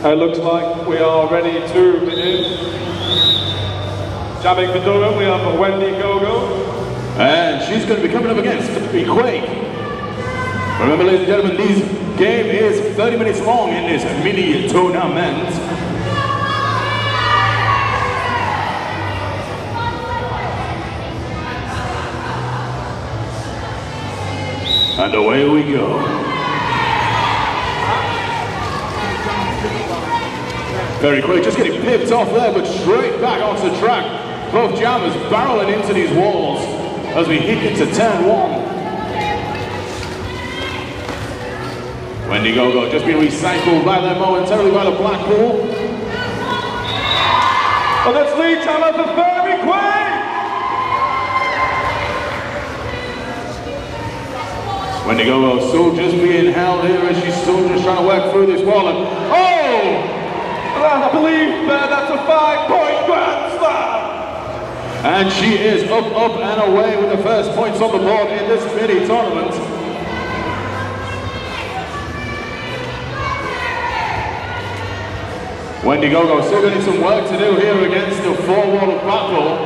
It looks like we are ready to begin. Jamming for Durham, we have Wendy Gogo. And she's going to be coming up against Quake. Remember, ladies and gentlemen, this game is 30 minutes long in this mini tournament. And away we go. Very quick, just getting pipped off there, but straight back onto the track. Both jammers barreling into these walls as we hit into turn one. Wendy Gogo just been recycled by there momentarily by the Blackpool. And that's lead jammer for Very Quick! Wendy Gogo still just being held here as she's still just trying to work through this wall. And oh! I believe that's a 5-point grand slam! And she is up and away with the first points on the board in this mini tournament. Wendy Gogo still getting some work to do here against the four-wall of Blackpool.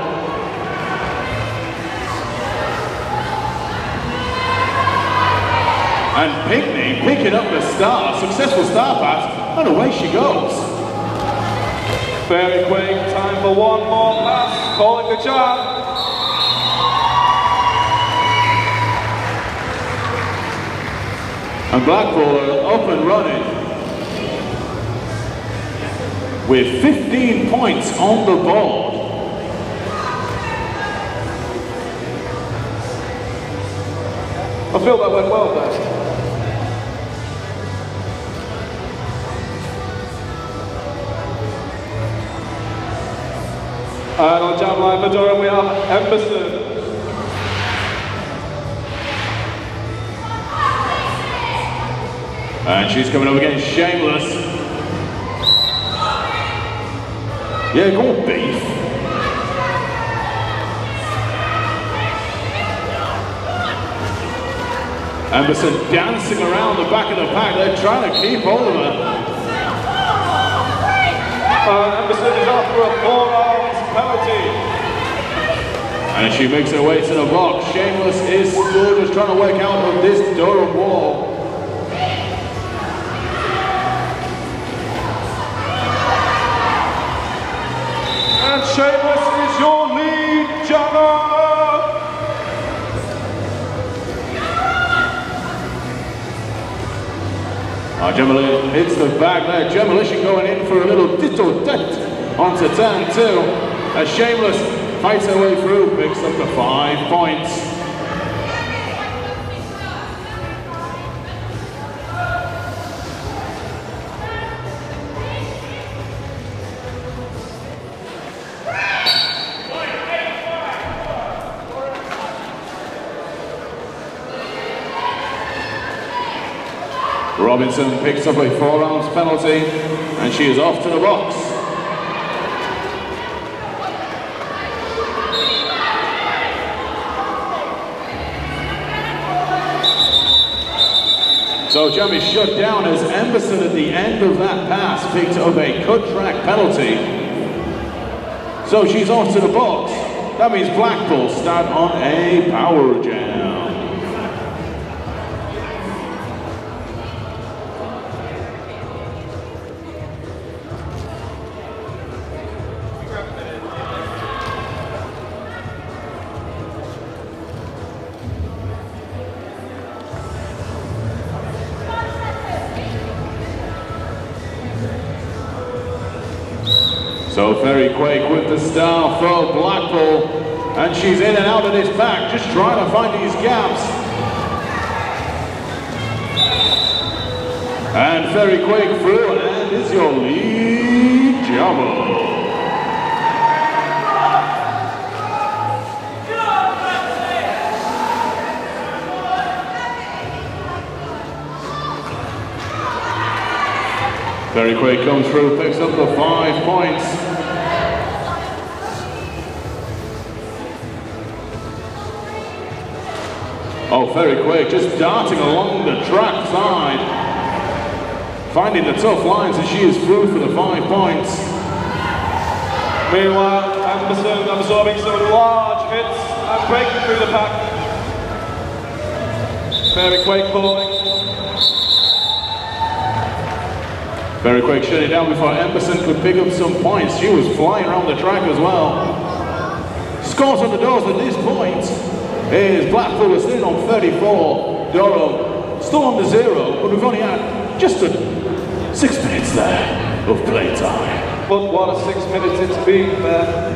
And Pinkney picking up the star, successful star pass, and away she goes. Very quick, time for one more pass, calling the jam. And Blackpool are up and running with 15 points on the board. I feel that went well there. And on jam line for Durham we have Emberson. And she's coming up against Shameless. Yeah, go on, Beef. Emberson dancing around the back of the pack. They're trying to keep hold of her. Emberson is off for a 4-round penalty. And she makes her way to the box. Shameless is still just trying to work out of this Durham wall. And Shameless is your lead jammer. Demolition hits the bag there. Demolition going in for a little ditto-det onto turn two. As Shameless fights her way through, picks up the 5 points. Robinson picks up a 4-ounce penalty, and she is off to the box. So jam is shut down as Emberson at the end of that pass picked up a cut track penalty. So she's off to the box. That means Blackpool start on a power jam. So Very Quake with the star for Blackpool, and she's in and out of this pack, just trying to find these gaps. And Very Quake through, and is your lead jammer. Very Quick comes through, picks up the 5 points. Oh, Very Quick just darting along the track side. finding the tough lines as she is through for the 5 points. Meanwhile, Anderson absorbing some large hits and breaking through the pack. Very quick calling. Very quick shut it down before Emerson could pick up some points. She was flying around the track as well. Scores on the doors at this point is Blackpool is in on 34. Durham still on the 0, but we've only had just 6 minutes there of playtime. But what a 6 minutes it's been there.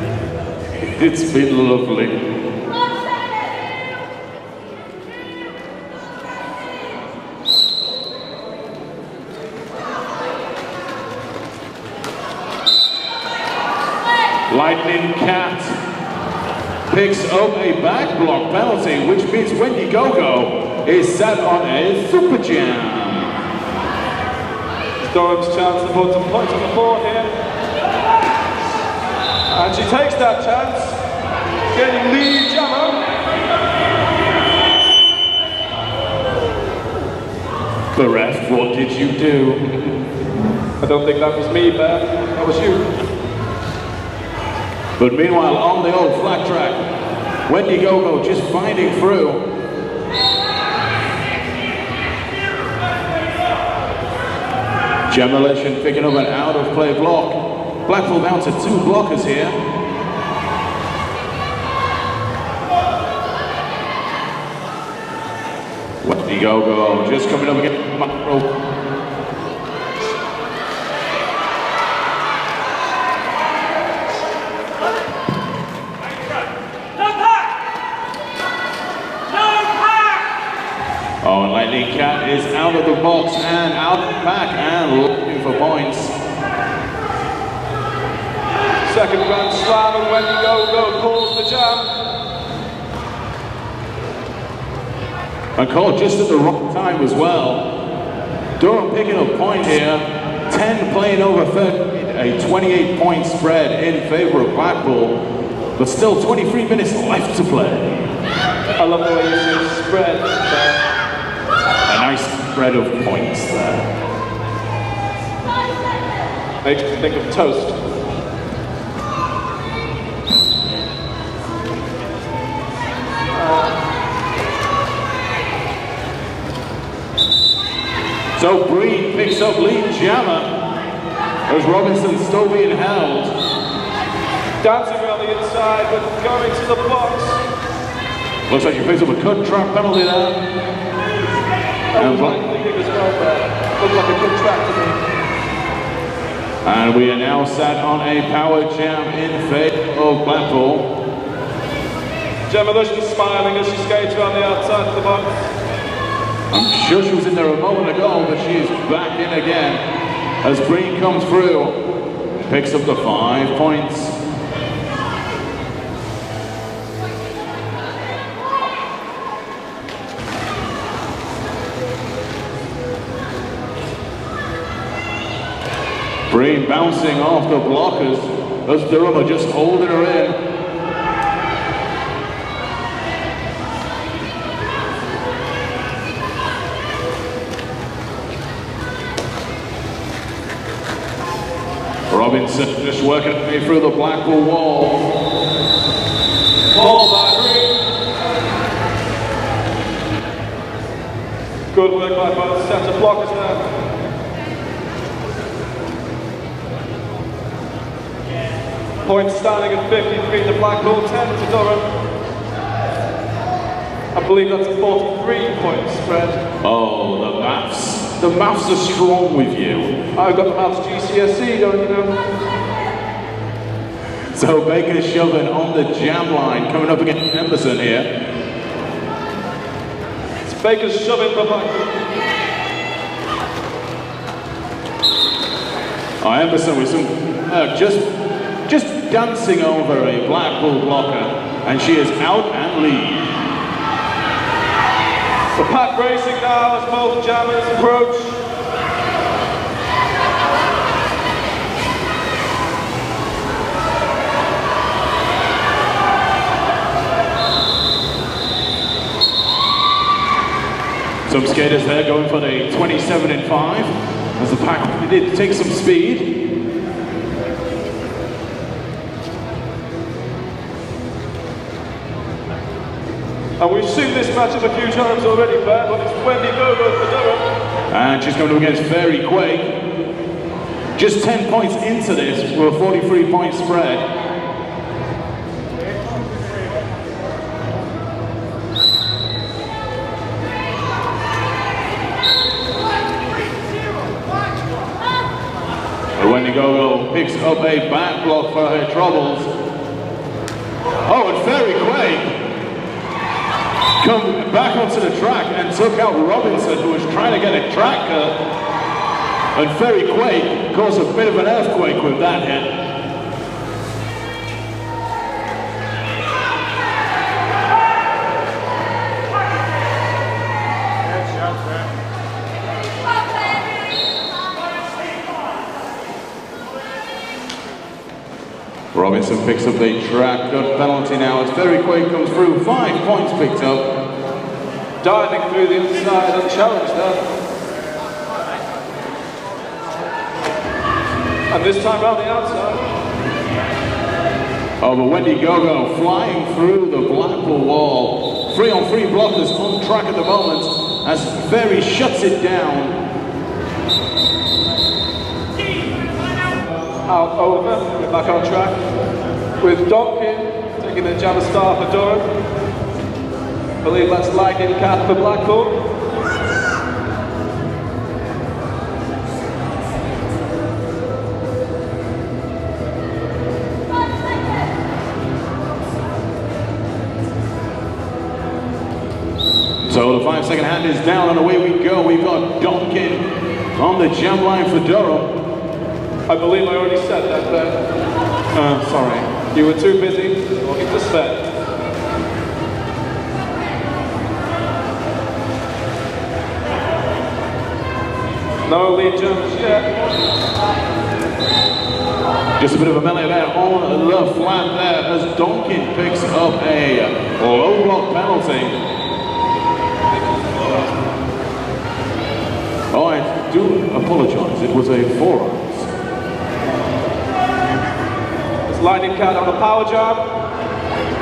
It's been lovely. Lightning Cat picks up a back block penalty, which means Wendy Go-Go is set on a super jam. Durham's chance to put some points on the board here. And she takes that chance. Getting lead jammer. The ref, what did you do? I don't think that was me, Bear. That was you. But meanwhile, on the old flat track, Wendy Go-Go just finding through. Demolition picking up an out-of-play block. Blackpool down to 2 blockers here. Wendy Go-Go just coming up against Macro. Oh, and Lightning Cat is out of the box and out of the pack and looking for points. Second grand slam and Wendy Go-Go calls the jam. And called just at the wrong time as well. Durham picking up point here. 10 playing over 30, a 28-point spread in favor of Blackpool. But still 23 minutes left to play. I love the way you say spread there. A nice spread of points there. Makes me think of toast. So Breen picks up lead jammer as Robinson's still being held. Dancing around the inside but going to the box. Looks like she picks up a cut track penalty there. That was my thinking as well there. Looked like a good track to me. And we are now sat on a power jam in favour of Blackpool. Demolition smiling as she skates around the outside of the box. I'm sure she was in there a moment ago, but she is back in again as Breen comes through, picks up the 5 points. Breen bouncing off the blockers as Durham are just holding her in. Robinson just working her way through the Blackpool wall. Ball by Breen. Good work by both sets of blockers there. Points standing at 53 to Blackpool, 10 to Durham. I believe that's a 43-point spread. Oh, the maths. The maths are strong with you. I've got the maths GCSE, don't you know? So Baker's shoving on the jam line, coming up against Emerson here. It's Baker's shoving for Blackpool. Oh, Emerson with some, just dancing over a Blackpool blocker, and she is out and lead. The pack racing now as both jammers approach. Some skaters there going for the 27 and 5. As the pack did take some speed. And we've seen this matchup a few times already, Pat, but it's Wendy Gogo for Durham. And she's going up against Fairy Quake. Just 10 points into this for a 43-point spread. Wendy Gogo picks up a back block for her troubles. Oh, and Fairy Quake come back onto the track and took out Robinson, who was trying to get a tracker. And Fairy Quake caused a bit of an earthquake with that hit. Robinson picks up the track, got penalty now as Fairy Quake comes through, 5 points picked up. Diving through the inside, unchallenged there. And this time round the outside. Oh, but Wendy Gogo flying through the Blackpool wall. 3-on-3 blockers on track at the moment as Fairy shuts it down. Out over, we're back on track with Donkin taking the jabber star for Durham. I believe that's Lightning Cat for Blackpool. So the 5-second hand is down and away we go. We've got Donkin on the jump line for Durham. I believe I already said that, Ben. Sorry. You were too busy talking to Sven. No lead jumps yet. Just a bit of a melee there on the flat there as Donkin picks up a low block penalty. Oh, I do apologise. It was a forearm. Lightning Cat on the power jump.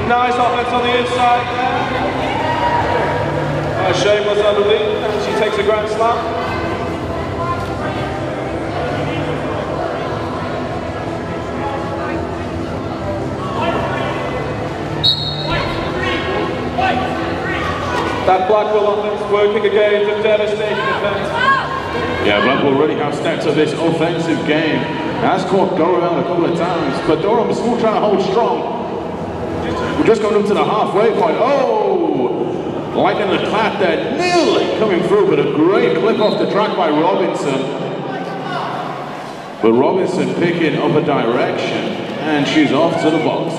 Nice offense on the inside there. Shameless, I believe, and she takes a grand slam. That Blackpool offense working again, the devastating defense. Yeah, Blackpool already have stacks of this offensive game. Has caught Durham out a couple of times, but Durham still trying to hold strong. We're just going up to the halfway point. Oh! Lightning the clap there, nearly coming through, but a great clip off the track by Robinson. But Robinson picking up a direction, and she's off to the box.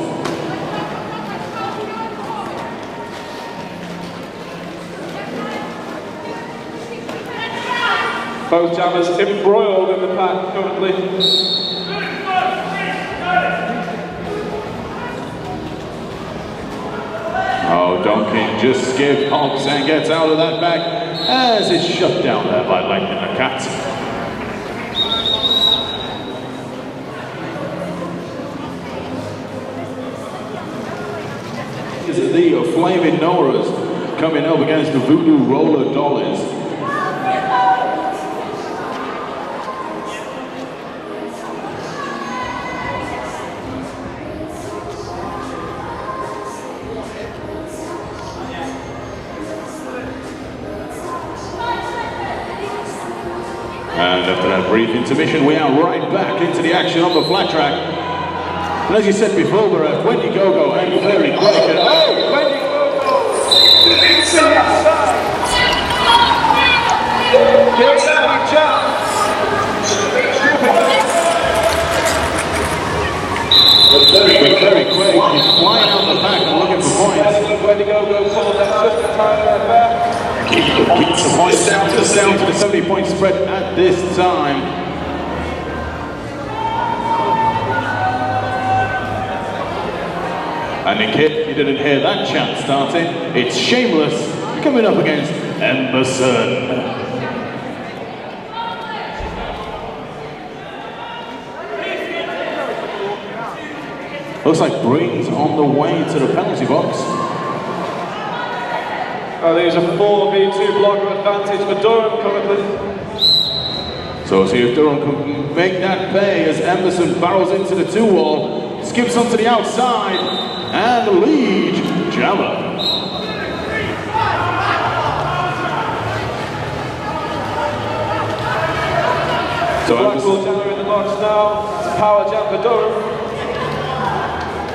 Both jammers embroiled in the pack currently. Oh, Donkin just skipped hops and gets out of that back as it's shut down there by Lightning the Cat. This is the Flaming Noras coming up against the Voodoo Roller Dollies. And after that brief intermission, we are right back into the action on the flat track. And as you said before, we're at Wendy Gogo and Fairy Quake. Oh, Wendy Gogo! It's inside! Here's that jump! Fairy Quake is flying out the back and looking for points. Wendy Gogo pulled that just in time right back. Keeps the points down to the 70-point spread at this time. And in case you didn't hear that chant starting, it's Shameless coming up against Emerson. Looks like Breen's on the way to the penalty box. There's a 4v2 blocker advantage for Durham currently. So see if Durham can make that pay as Emerson barrels into the 2-wall, skips onto the outside, and lead jammer. So Blackpool jammer in the box now. It's a power jam for Durham.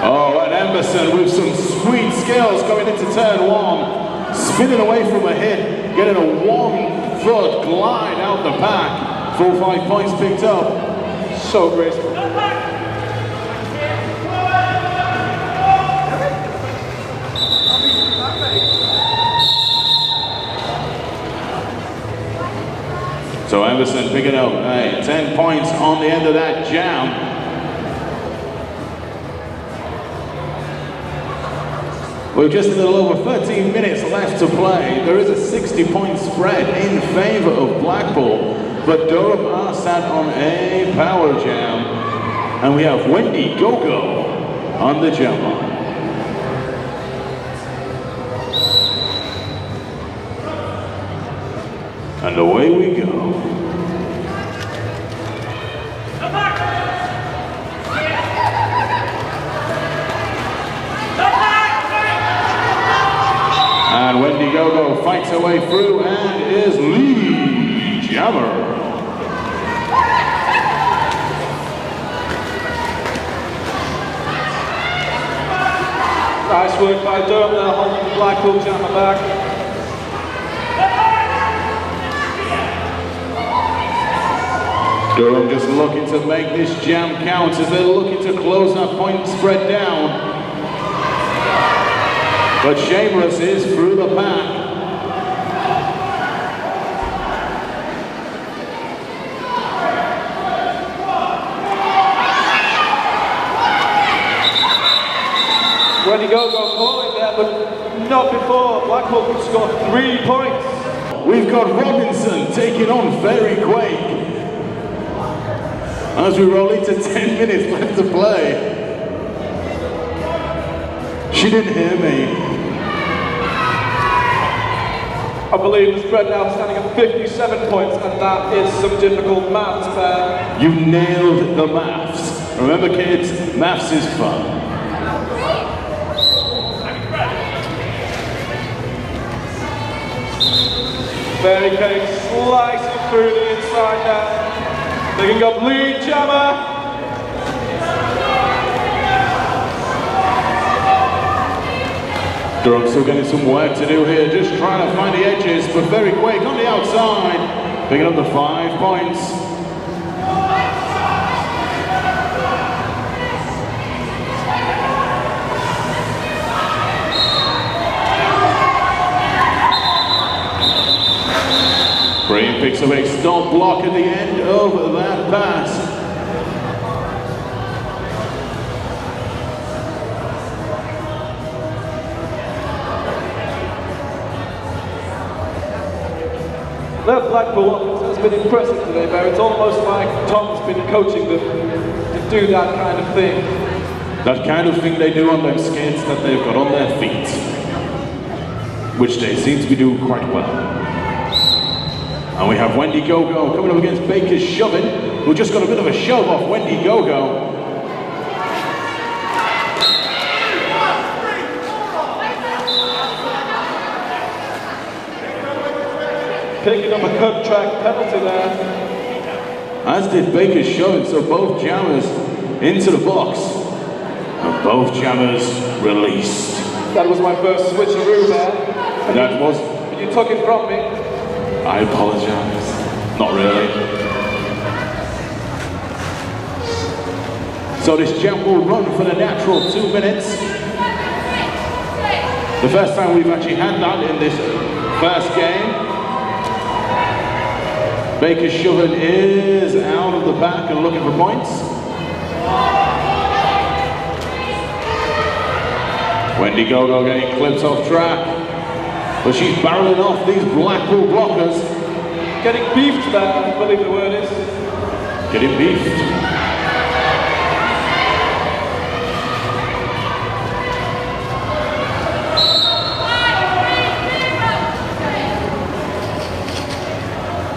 Oh, and Emerson with some sweet skills going into turn 1, spinning away from a hit, getting a 1-foot glide out the back. Full 5 points picked up. So graceful. So Emerson picking up 10 points on the end of that jam. With just a little over 13 minutes left to play, there is a 60-point spread in favour of Blackpool. But Durham are sat on a power jam, and we have Wendy Gogo on the jammer. And away we go. And Wendy Gogo fights her way through and is lead jammer. Nice work by Durham there, holding the Blackpool jammer back. Durham just looking to make this jam count as they're looking to close that point spread down. But Shameless is through the pack. Wendy Gogo calling there, but not before Blackpool could score 3 points. We've got Robinson taking on Fairy Quake. As we roll into 10 minutes left to play. She didn't hear me. I believe the spread now standing at 57 points, and that is some difficult maths there. You nailed the maths. Remember kids, maths is fun. Fairy Cake slicing through the inside now. Picking up lead jammer. Durham still getting some work to do here, just trying to find the edges, but Fairy Quake on the outside, picking up the 5 points. Breen picks up a stop block at the end of that pass. That Blackpool offense has been impressive today, but it's almost like Tom's been coaching them to do that kind of thing. That kind of thing they do on them skates that they've got on their feet, which they seem to be doing quite well. And we have Wendy Gogo coming up against Baker's Shovin, who just got a bit of a shove off Wendy Gogo. Picking up a cut track penalty there. As did Baker's Shovin, so both jammers into the box. And both jammers released. That was my first switcheroo there. That was... You took it from me. I apologize. Not really. So this jam will run for the natural 2 minutes. The first time we've actually had that in this first game. Baker's Shovin is out of the back and looking for points. Wendy Gogo getting clipped off track. But she's barreling off these Blackpool blockers. Getting beefed there, I believe the word is. Getting beefed.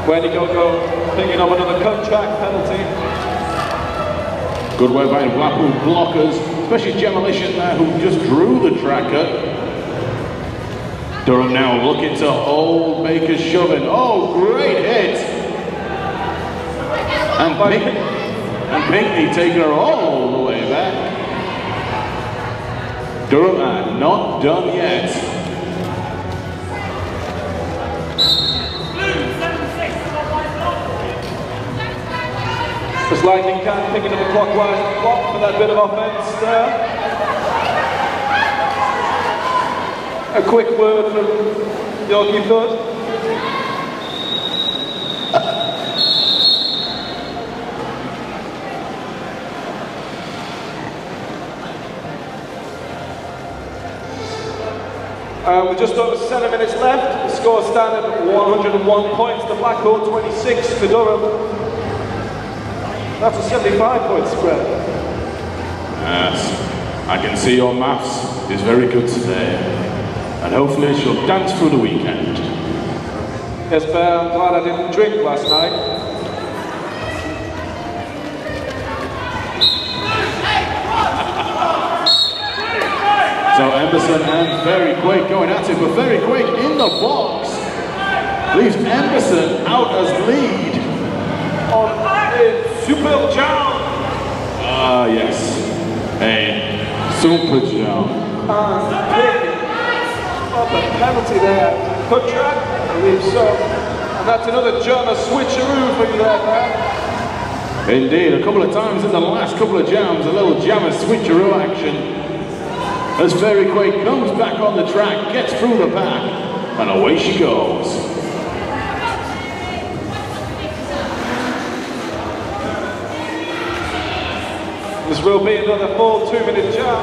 Wendy Go-Go picking up another cut track penalty. Good work by the Blackpool blockers, especially Demolition there, who just drew the track cut. Durham now looking to hold Baker's shoving. Oh, great hit! And Pinckney taking her all the way back. Durham not done yet. Just Lightning Can picking up a clockwise block for that bit of offense there. A quick word from Yorkie Thud. With just over 7 minutes left, the score standing at 101 points to Blackpool, 26 to Durham. That's a 75-point spread. Yes, I can see your maths is very good today. And hopefully she'll dance through the weekend. Yes, Bear, I'm glad I didn't drink last night. So Emberson and Very Quick going at it, but Very Quick in the box leaves Emberson out as lead. On a Sur5al Yes, a super jump. And picking up a penalty there. Cut track, I believe so. And that's another German switcheroo for you there, man. Indeed, a couple of times in the last couple of jams, a little jammer switcheroo action. As Very Quick comes back on the track, gets through the pack, and away she goes. This will be another full 2-minute jam.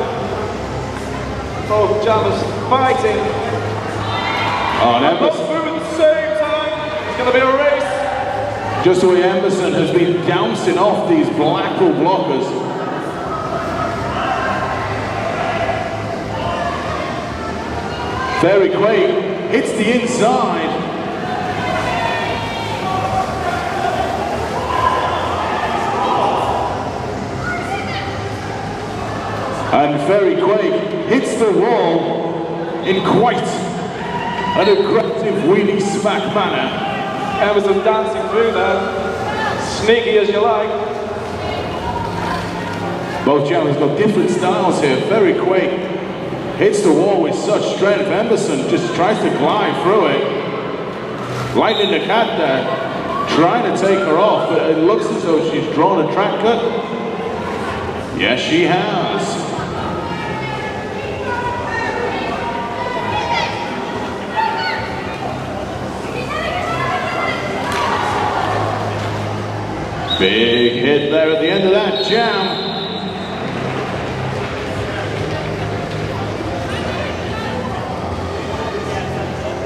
Both jammers fighting. Oh, and Both move at the same time. It's going to be a race. Just the way Emberson has been bouncing off these Blackpool blockers. Very Quick hits the inside. And Very Quick hits the wall in quite an aggressive wheelie smack manner. Emerson dancing through there. Sneaky as you like. Both jammers got different styles here. Very Quick hits the wall with such strength. Emberson just tries to glide through it. Lightning the Cat there, trying to take her off, but it looks as though she's drawn a track cut. Yes, she has. Big hit there at the end of that jam.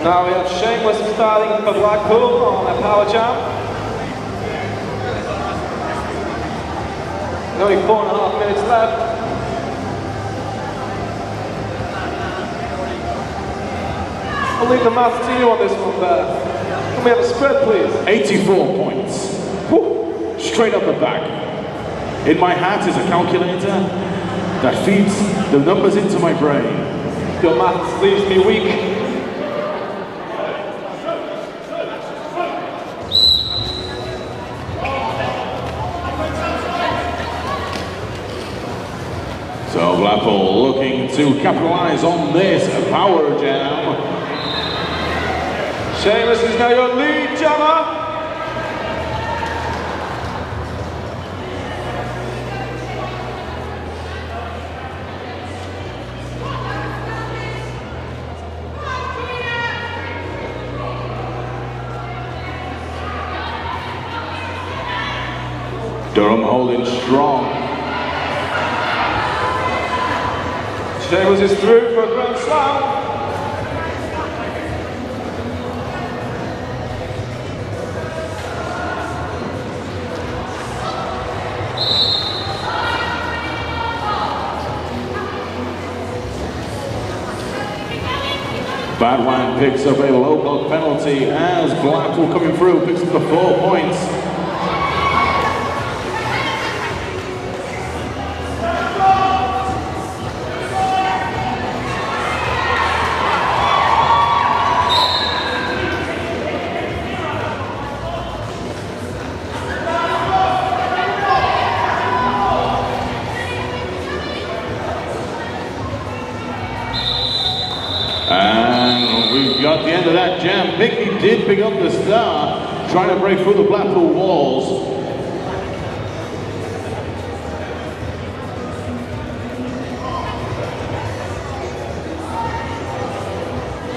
Now we have Shameless starting for Blackpool on a power jam. Only 4.5 minutes left. I'll leave the maths to you on this one, Bear. Can we have a spread, please? 84 points. Whew. Straight up the back. In my hat is a calculator that feeds the numbers into my brain. Your maths leaves me weak. So Blackpool looking to capitalize on this power jam. Seamus is now your lead jammer. Durham holding strong. Seamus is through for a grand slam. Badwan picks up a low block penalty as Blackpool coming through, picks up the 4 points. And we've got the end of that jam. Pickney did pick up the star, trying to break through the Blackpool walls.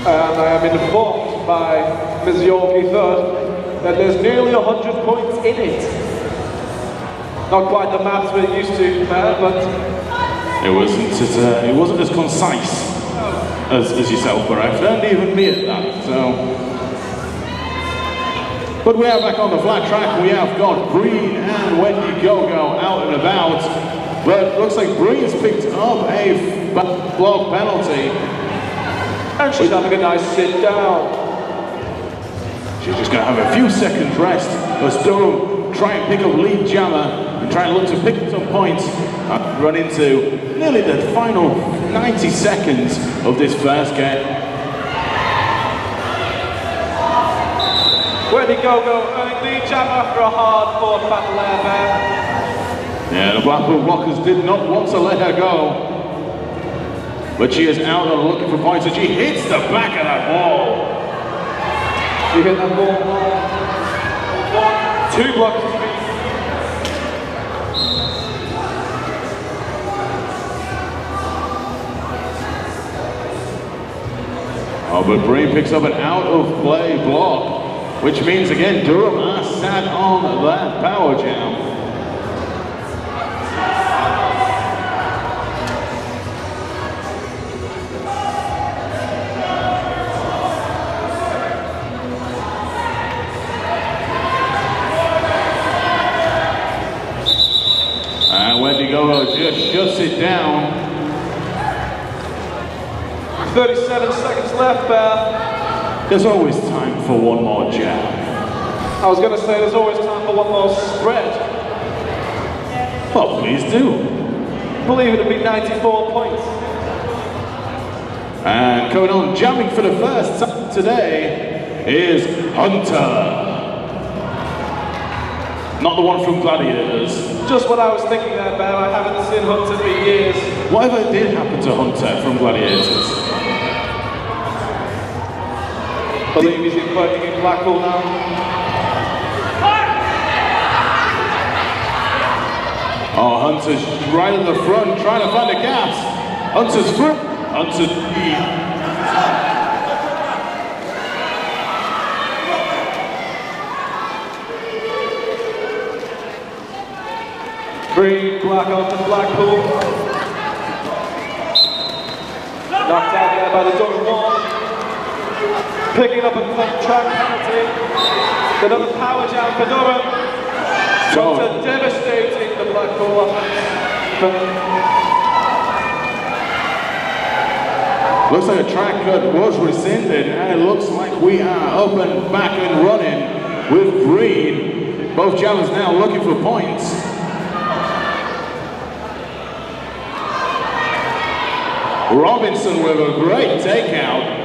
And I am informed by Ms. Yorkie Third that there's nearly 100 points in it. Not quite the maths we're used to, but it wasn't as concise as yourself, Barrett, and even me at that. So, but we are back on the flat track. We have got Breen and Wendy Gogo out and about, but it looks like Breen's picked up a block penalty. And she's having a nice sit down. She's just going to have a few seconds rest as Durham try and pick up lead jammer and try and look to pick up some points and run into nearly the final 90 seconds of this first game. Wendy Gogo earning lead jammer after a hard-fought battle there. Yeah, the Blackpool Rockers did not want to let her go. But she is out and looking for points, and she hits the back of that ball. She hit that ball. 2 blocks to beat. Oh, but Breen picks up an out-of-play block, which means, again, Durham are sat on that power jam. Wendigo just shuts it down. 37 seconds left, Beth. There's always time for one more jab. I was going to say there's always time for one more spread. Well, please do. I believe it'll be 94 points. And coming on, jamming for the first time today is Hunter. Not the one from Gladiators. Just what I was thinking there, Bear. I haven't seen Hunter for years. Whatever did happen to Hunter from Gladiators? I believe he's working in Blackpool now. Oh, Hunter's right at the front, trying to find the gaps. Hunter's front. Hunter. Green, black onto Blackpool. Knocked out there by the Durham wall. Picking up a track penalty. Another power jam for Durham. Hunter devastating the Blackpool offense. Looks like a track cut was rescinded, and it looks like we are up and back and running with Green. Both jammers now looking for points. Robinson with a great takeout.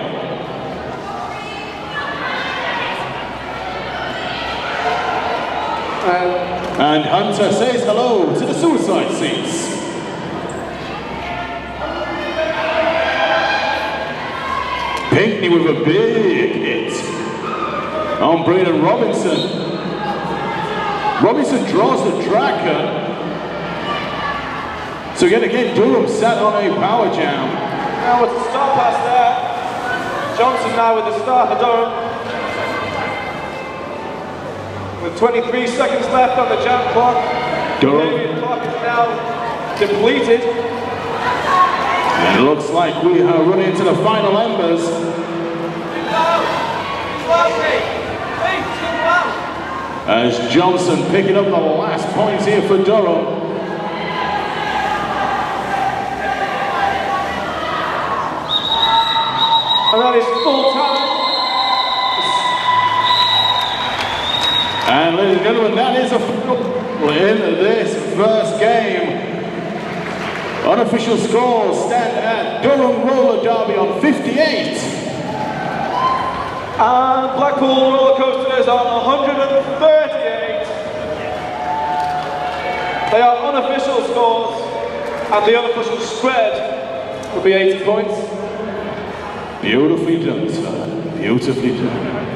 And Hunter says hello to the suicide seats. Pinkney with a big hit on Braden Robinson. Robinson draws the tracker. So yet again, Durham sat on a power jam. Now with the start pass there. Johnson now with the start for Durham. With 23 seconds left on the jam clock. Durham. The clock is now depleted. And it looks like we are running into the final embers. As Johnson picking up the last points here for Durham. And that is full time. And ladies and gentlemen, that is a final in this first game. Unofficial scores stand at Durham Roller Derby on 58. And Blackpool roller coasters on 138. They are unofficial scores, and the unofficial spread will be 80 points. Beautifully done, sir. Beautifully done.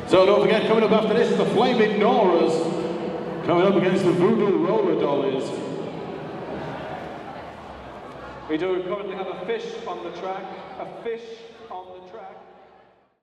So don't forget, coming up after this is the Flaming Noras, coming up against the Voodoo Roller Dollies. We do currently have a fish on the track, a fish